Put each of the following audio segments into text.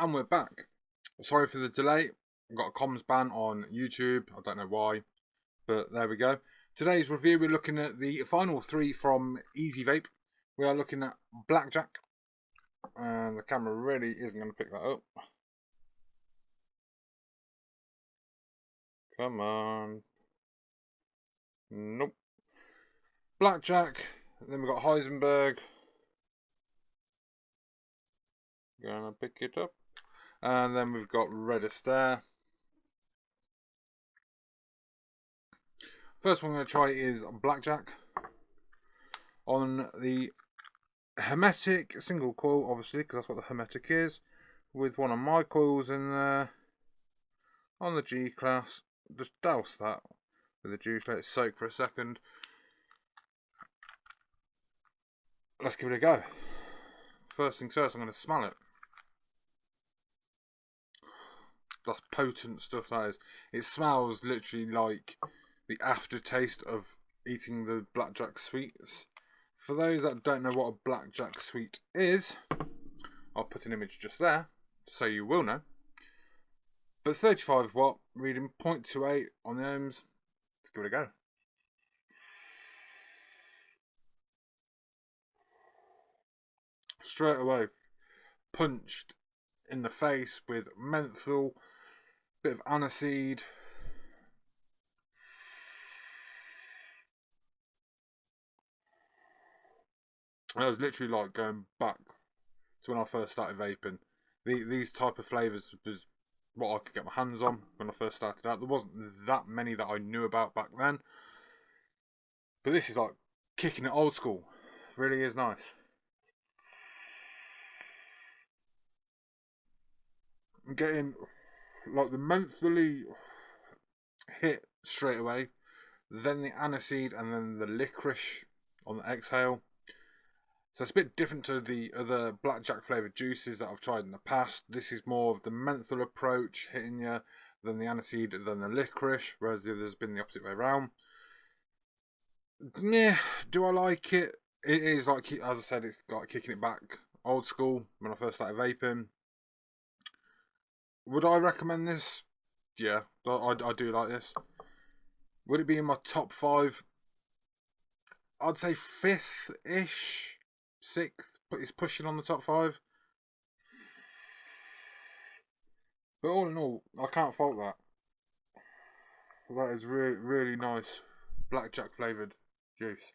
And we're back. Sorry for the delay. I've got a comms ban on YouTube. I don't know why, but there we go. Today's review, we're looking at the final three from Ezy Vape. We are looking at BlackJack. And the camera really isn't going to pick that up. Come on. Nope. BlackJack. Then we've got Heisenberg. Gonna pick it up. And then we've got Red Astaire. First one I'm going to try is BlackJack. On the hermetic single coil, obviously, because that's what the hermetic is. With one of my coils in there. On the G class. Just douse that with the juice, let it soak for a second. Let's give it a go. First things first, I'm going to smell it. That's potent stuff, that is. It smells literally like the aftertaste of eating the BlackJack sweets. For those that don't know what a BlackJack sweet is, I'll put an image just there, so you will know. But 35 watt, reading 0.28 on the ohms. Let's give it a go. Straight away, punched in the face with menthol, bit of aniseed. I was literally like going back to when I first started vaping. These type of flavours was what I could get my hands on when I first started out. There wasn't that many that I knew about back then. But this is like kicking it old school. Really is nice. I'm getting like the mentholy hit straight away, then the aniseed, and then the licorice on the exhale. So it's a bit different to the other BlackJack flavoured juices that I've tried in the past. This is more of the menthol approach hitting you, then the aniseed, then the licorice, whereas the other's been the opposite way around. Yeah, do I like it? It is like, as I said, it's like kicking it back old school when I first started vaping. Would I recommend this? Yeah, I do like this. Would it be in my top 5? I'd say 5th-ish, 6th, but it's pushing on the top 5. But all in all, I can't fault that. That is really, really nice BlackJack flavoured juice.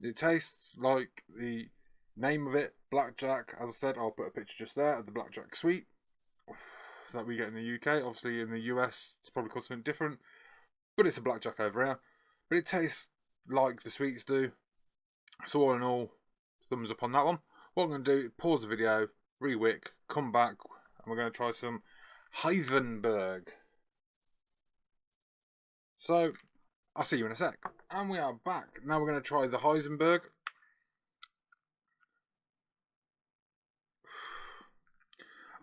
It tastes like the name of it, BlackJack. As I said, I'll put a picture just there of the BlackJack sweet that we get in the UK. Obviously, in the US, it's probably called something different, but it's a BlackJack over here. But it tastes like the sweets do. So all in all, thumbs up on that one. What I'm going to do, pause the video, re-wick, come back, and we're going to try some Heisenberg. So, I'll see you in a sec. And we are back. Now we're going to try the Heisenberg.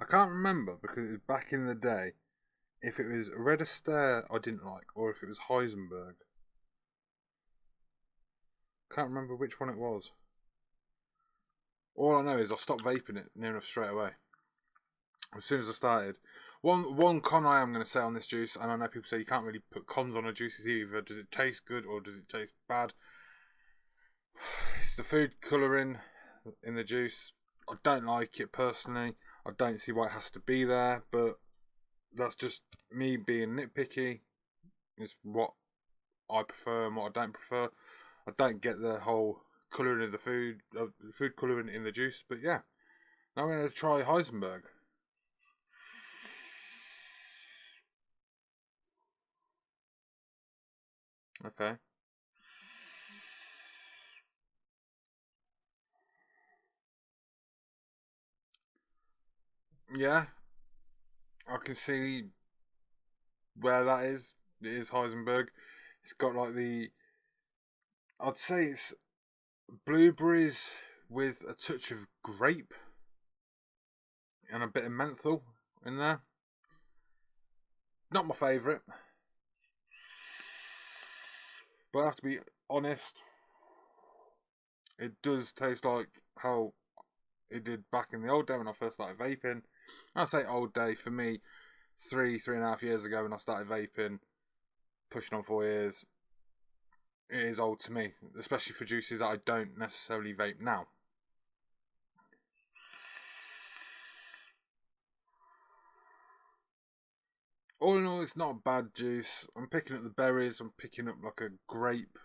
I can't remember because it was back in the day if it was Red Astaire I didn't like or if it was Heisenberg. Can't remember which one it was. All I know is I stopped vaping it near enough straight away. As soon as I started. One con I am going to say on this juice, and I know people say you can't really put cons on a juice, is either does it taste good or does it taste bad. It's the food colouring in the juice. I don't like it personally. I don't see why it has to be there, but that's just me being nitpicky. It's what I prefer and what I don't prefer. I don't get the whole colouring of the food colouring in the juice, but yeah. Now I'm going to try Heisenberg. Okay. Yeah, I can see where that is. It is Heisenberg. It's got like I'd say it's blueberries with a touch of grape and a bit of menthol in there. Not my favourite, but I have to be honest. It does taste like how it did back in the old day when I first started vaping. I say old day, for me, 3.5 years ago when I started vaping, pushing on 4 years, it is old to me, especially for juices that I don't necessarily vape now. All in all, it's not a bad juice. I'm picking up the berries, I'm picking up like a grape,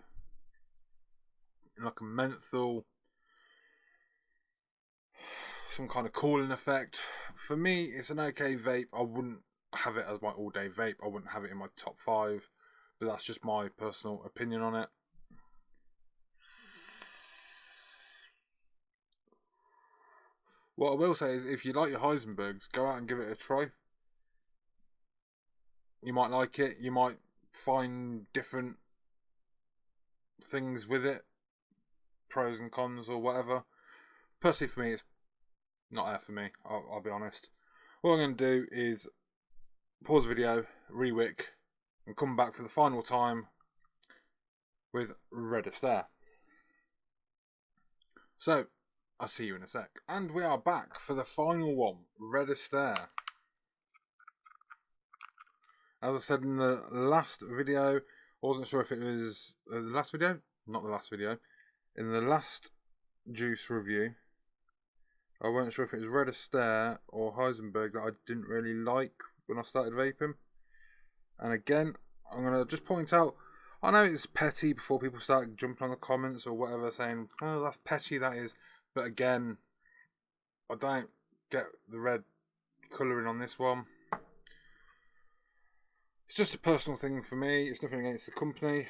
like a menthol, some kind of cooling effect. For me, it's an okay vape. I wouldn't have it as my all-day vape. I wouldn't have it in my top 5, but that's just my personal opinion on it. What I will say is, if you like your Heisenbergs, go out and give it a try. You might like it. You might find different things with it, pros and cons or whatever. Personally, for me, it's not there for me. I'll be honest. What I'm going to do is pause the video, re-wick, and come back for the final time with Red Astaire. So, I'll see you in a sec. And we are back for the final one, Red Astaire. As I said in the last video, I wasn't sure if it was the last video, not the last video, in the last juice review, I wasn't sure if it was Red Astaire or Heisenberg that I didn't really like when I started vaping. And again, I'm going to just point out, I know it's petty before people start jumping on the comments or whatever saying, oh, that's petty, that is. But again, I don't get the red colouring on this one. It's just a personal thing for me. It's nothing against the company.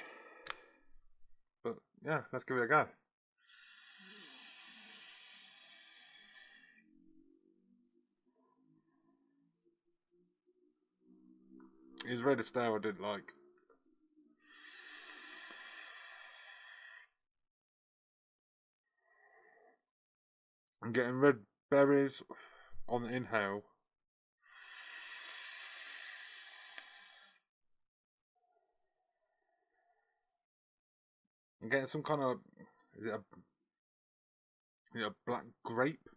But yeah, let's give it a go. It's Red Astaire I did like. I'm getting red berries on the inhale. I'm getting some kind of, is it a black grape?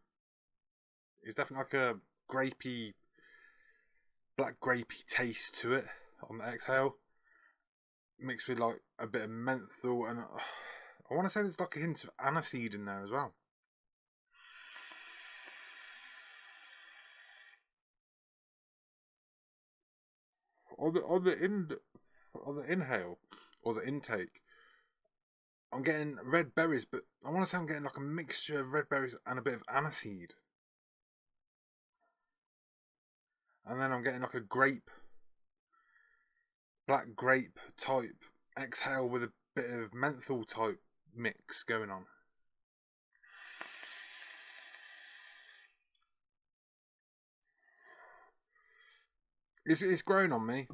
It's definitely like a grapey, black grapey taste to it on the exhale, mixed with like a bit of menthol, and I want to say there's like a hint of aniseed in there as well. On the inhale or the intake, I'm getting red berries, but I want to say I'm getting like a mixture of red berries and a bit of aniseed. And then I'm getting like a grape, black grape type exhale with a bit of menthol type mix going on. It's grown on me.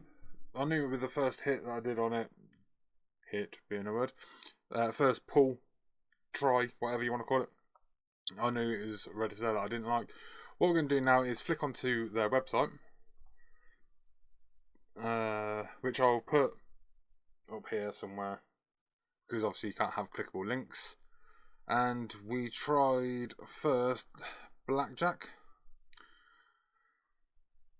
I knew with the first hit that I did on it, hit being a word, first pull, try, whatever you want to call it, I knew it was Red Astaire that I didn't like. What we're going to do now is flick onto their website, which I'll put up here somewhere, because obviously you can't have clickable links. And we tried first BlackJack.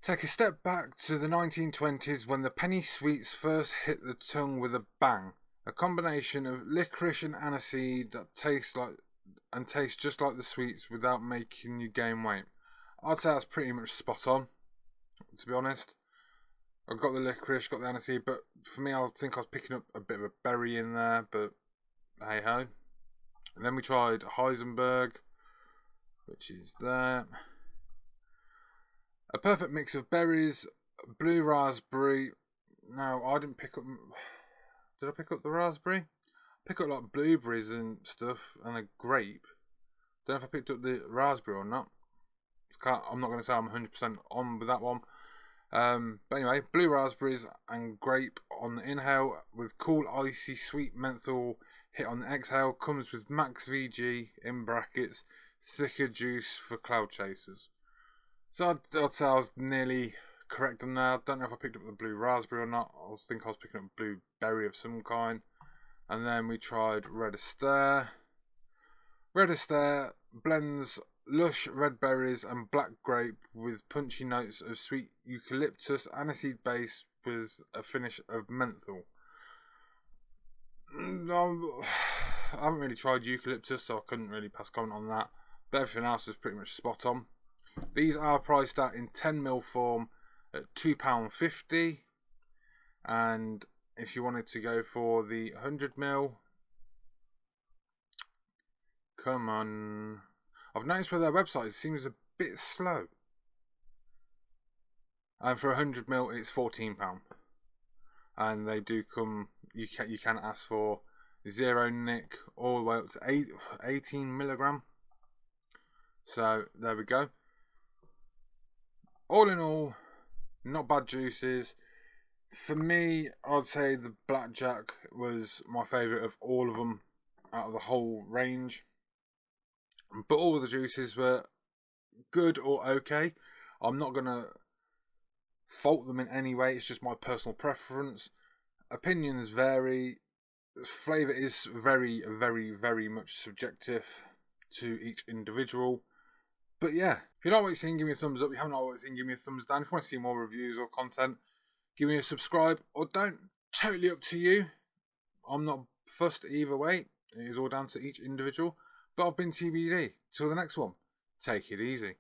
Take a step back to the 1920s when the penny sweets first hit the tongue with a bang. A combination of licorice and aniseed that tastes just like the sweets without making you gain weight. I'd say that's pretty much spot on, to be honest. I've got the licorice, got the aniseed, but for me, I think I was picking up a bit of a berry in there, but hey ho. And then we tried Heisenberg, which is there. A perfect mix of berries, blue raspberry. No, I didn't pick up. Did I pick up the raspberry? Pick up like blueberries and stuff, and a grape. Don't know if I picked up the raspberry or not. I'm not going to say I'm 100% on with that one. But anyway, blue raspberries and grape on the inhale with cool icy sweet menthol hit on the exhale. Comes with max VG in brackets, thicker juice for cloud chasers. So I'd say I was nearly correct on that. I don't know if I picked up the blue raspberry or not. I think I was picking up blueberry of some kind. And then we tried Red Astaire. Red Astaire blends lush red berries and black grape with punchy notes of sweet eucalyptus, aniseed base with a finish of menthol. I haven't really tried eucalyptus, so I couldn't really pass comment on that. But everything else is pretty much spot on. These are priced at in 10ml form at £2.50, and if you wanted to go for the 100ml, come on. I've noticed with their website it seems a bit slow. And for 100ml it's £14. And they do come, you can ask for 0 nic all the way up to 18mg. So there we go. All in all, not bad juices. For me, I'd say the BlackJack was my favourite of all of them out of the whole range. But all of the juices were good or okay. I'm not going to fault them in any way. It's just my personal preference. Opinions vary. Flavour is very, very, very much subjective to each individual. But yeah, if you like what you're seeing, give me a thumbs up. If you haven't liked what you're seeing, give me a thumbs down. If you want to see more reviews or content, give me a subscribe or don't. Totally up to you. I'm not fussed either way. It is all down to each individual. But I've been TBD. Till the next one, take it easy.